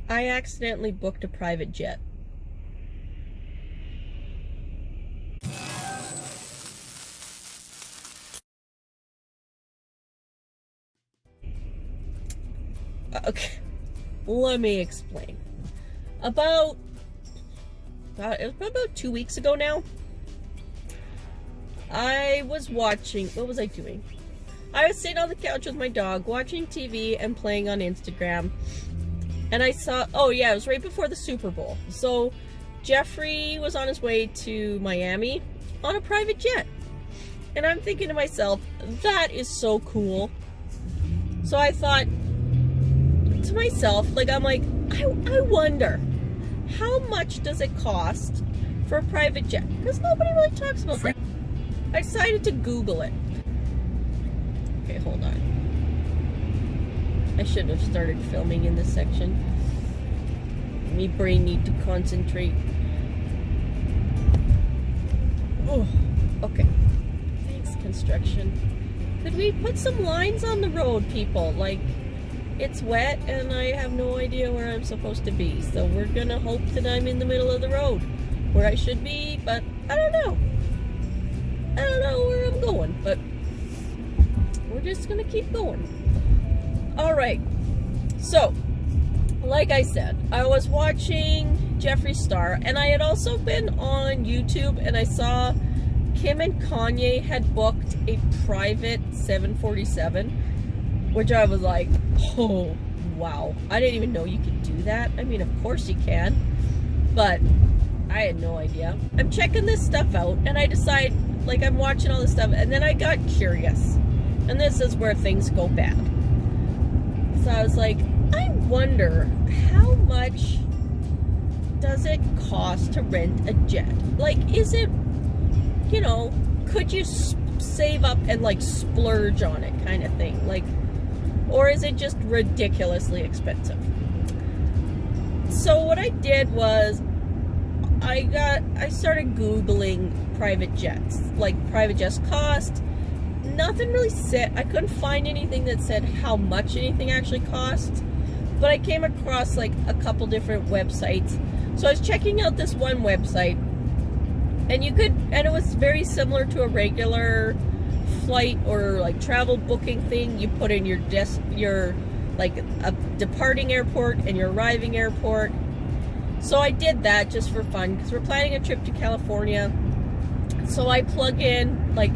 I accidentally booked a private jet. Okay, let me explain. It was about 2 weeks ago now. I was watching, what was I doing? I was sitting on the couch with my dog, watching TV and playing on Instagram. And I saw, oh yeah, it was right before the Super Bowl. So Jeffrey was on his way to Miami on a private jet. And I'm thinking to myself, that is so cool. So I thought to myself, I wonder, how much does it cost for a private jet? Because nobody really talks about that. I decided to Google it. Okay, hold on. I should have started filming in this section. My brain need to concentrate. Oh, okay. Thanks, construction. Could we put some lines on the road, people? Like, it's wet and I have no idea where I'm supposed to be. So we're gonna hope that I'm in the middle of the road where I should be, but I don't know. I don't know where I'm going, but we're just gonna keep going. Alright, so, like I said, I was watching Jeffree Star, and I had also been on YouTube, and I saw Kim and Kanye had booked a private 747, which I was like, oh, wow. I didn't even know you could do that. I mean, of course you can, but I had no idea. I'm checking this stuff out, and I decide, like, I'm watching all this stuff, and then I got curious, and this is where things go bad. So I was like, I wonder how much does it cost to rent a jet? Like, is it, you know, could you save up and like splurge on it kind of thing? Like, or is it just ridiculously expensive? So what I did was I started Googling private jets, like private jets cost. Nothing really said, I couldn't find anything that said how much anything actually cost, but I came across like a couple different websites. So I was checking out this one website, and it was very similar to a regular flight or like travel booking thing. You put in your like a departing airport and your arriving airport. So I did that just for fun because we're planning a trip to California. So I plug in like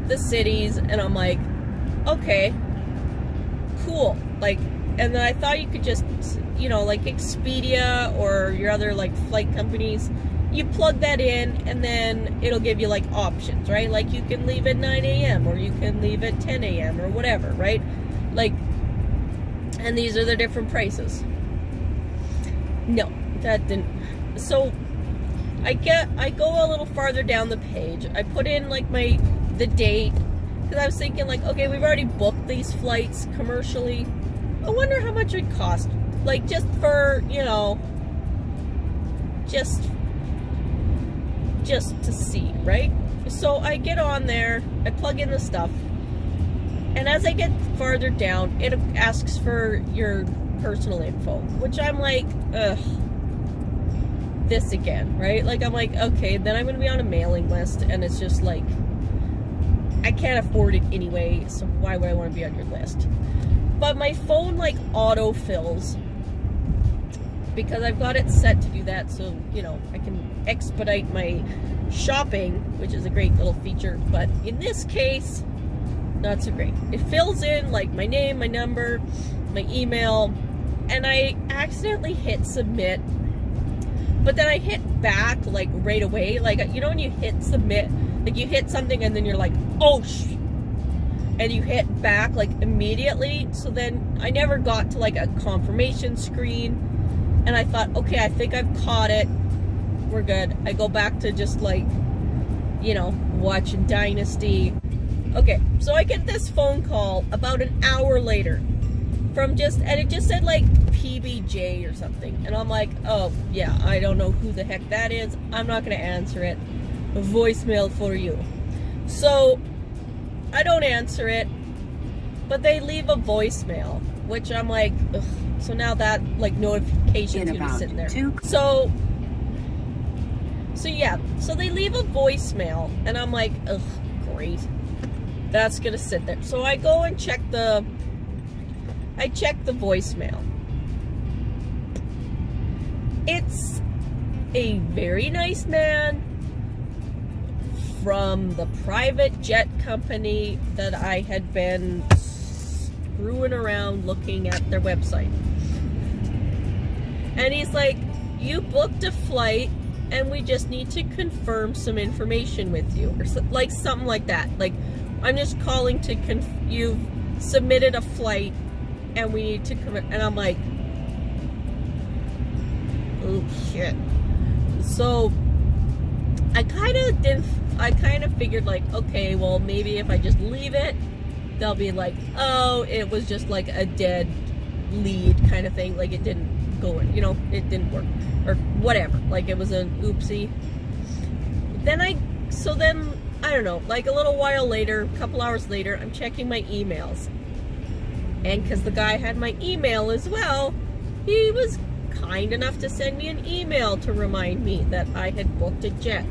the cities, and I'm like, okay, cool. Like, and then I thought you could just, you know, like Expedia or your other like flight companies, you plug that in and then it'll give you like options, right? Like you can leave at 9 a.m. or you can leave at 10 a.m. or whatever, right? Like, and these are the different prices. No, that didn't. So I go a little farther down the page. I put in like the date, because I was thinking like, okay, we've already booked these flights commercially. I wonder how much it cost, like just for, you know, just to see, right? So I get on there, I plug in the stuff, and as I get farther down, it asks for your personal info, which I'm like, ugh, this again, right? Like, I'm like, okay, then I'm gonna be on a mailing list, and it's just like, I can't afford it anyway, so why would I want to be on your list? But my phone like auto-fills, because I've got it set to do that, so, you know, I can expedite my shopping, which is a great little feature, but in this case, not so great. It fills in like my name, my number, my email, and I accidentally hit submit, but then I hit back like right away. Like, you know when you hit submit, like you hit something and then you're like, oh and you hit back like immediately. So then I never got to like a confirmation screen, and I thought, okay, I think I've caught it, we're good. I go back to just like, you know, watching Dynasty. Okay, so I get this phone call about an hour later and it just said like PBJ or something, and I'm like, oh yeah, I don't know who the heck that is, I'm not gonna answer it. A voicemail for you. So I don't answer it, but they leave a voicemail which I'm like, ugh. So now that like notification's gonna be sitting there. So yeah, so they leave a voicemail, and I'm like, ugh, great. That's gonna sit there. So I go and check the voicemail. It's a very nice man from the private jet company that I had been screwing around looking at their website. And he's like, you booked a flight and we just need to confirm some information with you, or like something like that. Like, I'm just calling to you've submitted a flight and we need to and I'm like, oh shit. So I kind of figured like, okay, well, maybe if I just leave it, they'll be like, oh, it was just like a dead lead kind of thing, like it didn't go in, you know, it didn't work or whatever, like it was an oopsie. Then I don't know, like a little while later, a couple hours later, I'm checking my emails, and because the guy had my email as well, he was kind enough to send me an email to remind me that I had booked a jet.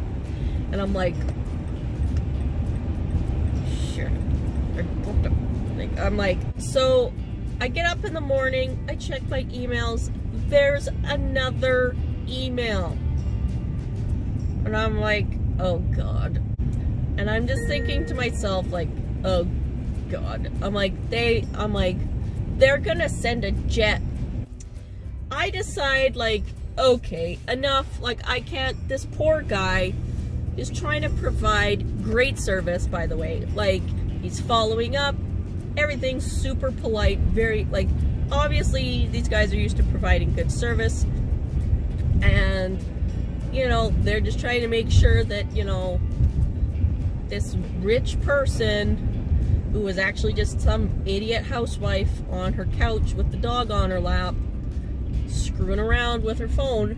And I'm like, shit, I booked it. Like, I'm like, so I get up in the morning, I check my emails, there's another email. And I'm like, oh God. And I'm just thinking to myself, like, oh God. I'm like, they're gonna send a jet. I decide, like, okay, enough. Like, I can't, this poor guy is trying to provide great service, by the way. Like, he's following up, everything's super polite, very, like, obviously these guys are used to providing good service, and, you know, they're just trying to make sure that, you know, this rich person who was actually just some idiot housewife on her couch with the dog on her lap, screwing around with her phone,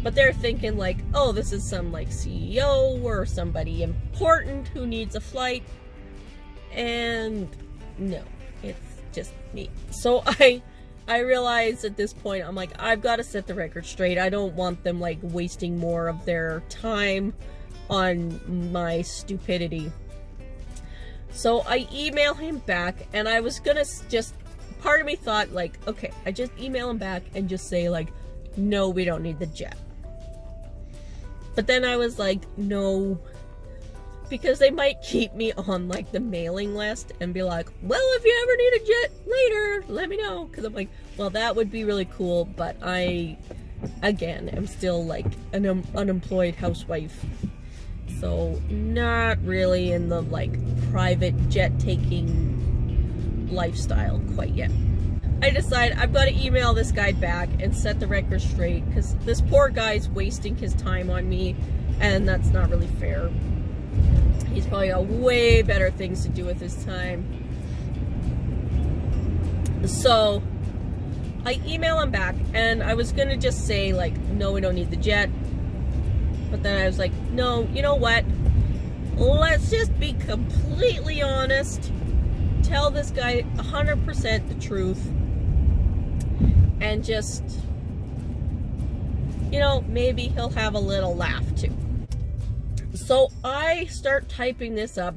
but they're thinking like, oh, this is some like CEO or somebody important who needs a flight, and no, it's just me. So I realized at this point, I'm like, I've got to set the record straight. I don't want them like wasting more of their time on my stupidity. So I email him back, and I was gonna just, part of me thought like, okay, I just email him back and just say like, no, we don't need the jet. But then I was like, no, because they might keep me on like the mailing list and be like, well, if you ever need a jet later, let me know. Because I'm like, well, that would be really cool, but I, again, am still like an unemployed housewife. So not really in the like private jet taking lifestyle quite yet. I decide I've got to email this guy back and set the record straight, because this poor guy's wasting his time on me, and that's not really fair. He's probably got way better things to do with his time. So I email him back, and I was gonna just say like, no, we don't need the jet. But then I was like, no, you know what? Let's just be completely honest. Tell this guy 100% the truth. And just, you know, maybe he'll have a little laugh too. So I start typing this up.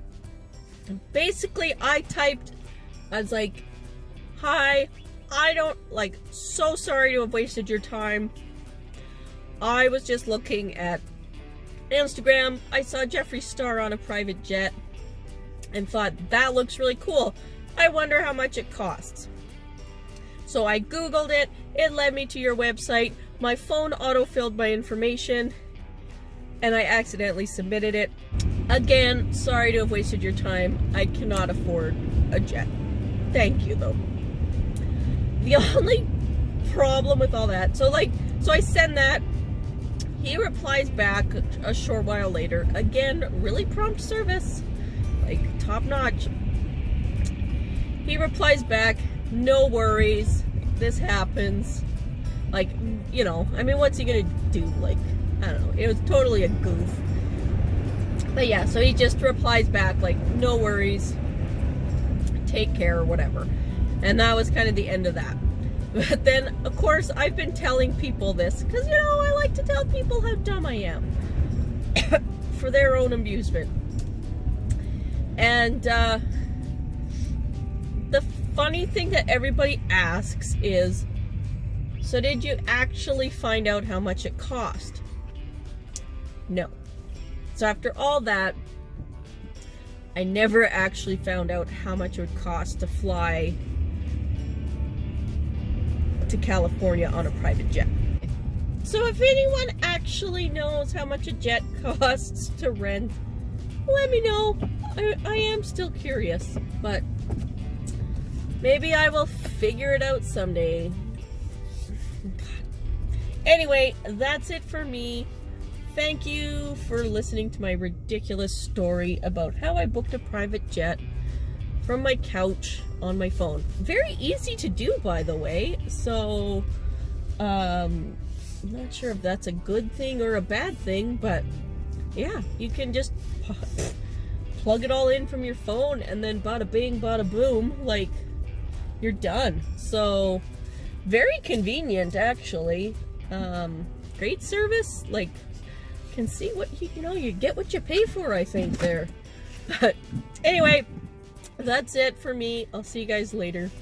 Basically, I was like, hi, so sorry to have wasted your time. I was just looking at Instagram. I saw Jeffree Star on a private jet and thought, that looks really cool. I wonder how much it costs. So I Googled it. It led me to your website. My phone autofilled my information, and I accidentally submitted it. Again, sorry to have wasted your time. I cannot afford a jet. Thank you, though. The only problem with all that, so I send that. He replies back a short while later. Again, really prompt service, like top notch. He replies back, no worries, this happens. Like, you know, I mean, what's he gonna do? Like, I don't know, it was totally a goof. But yeah, so he just replies back like, no worries, take care, or whatever. And that was kind of the end of that. But then, of course, I've been telling people this because, you know, I like to tell people how dumb I am for their own amusement. And the funny thing that everybody asks is, so did you actually find out how much it cost? No. So after all that, I never actually found out how much it would cost to fly to California on a private jet. So if anyone actually knows how much a jet costs to rent, let me know. I am still curious, but maybe I will figure it out someday. Anyway, that's it for me. Thank you for listening to my ridiculous story about how I booked a private jet from my couch on my phone. Very easy to do, by the way. So, I'm not sure if that's a good thing or a bad thing, but yeah, you can just plug it all in from your phone and then bada bing, bada boom, like, you're done. So, very convenient, actually. Great service, like, can see what you know, you get what you pay for, I think, there. But anyway, that's it for me. I'll see you guys later.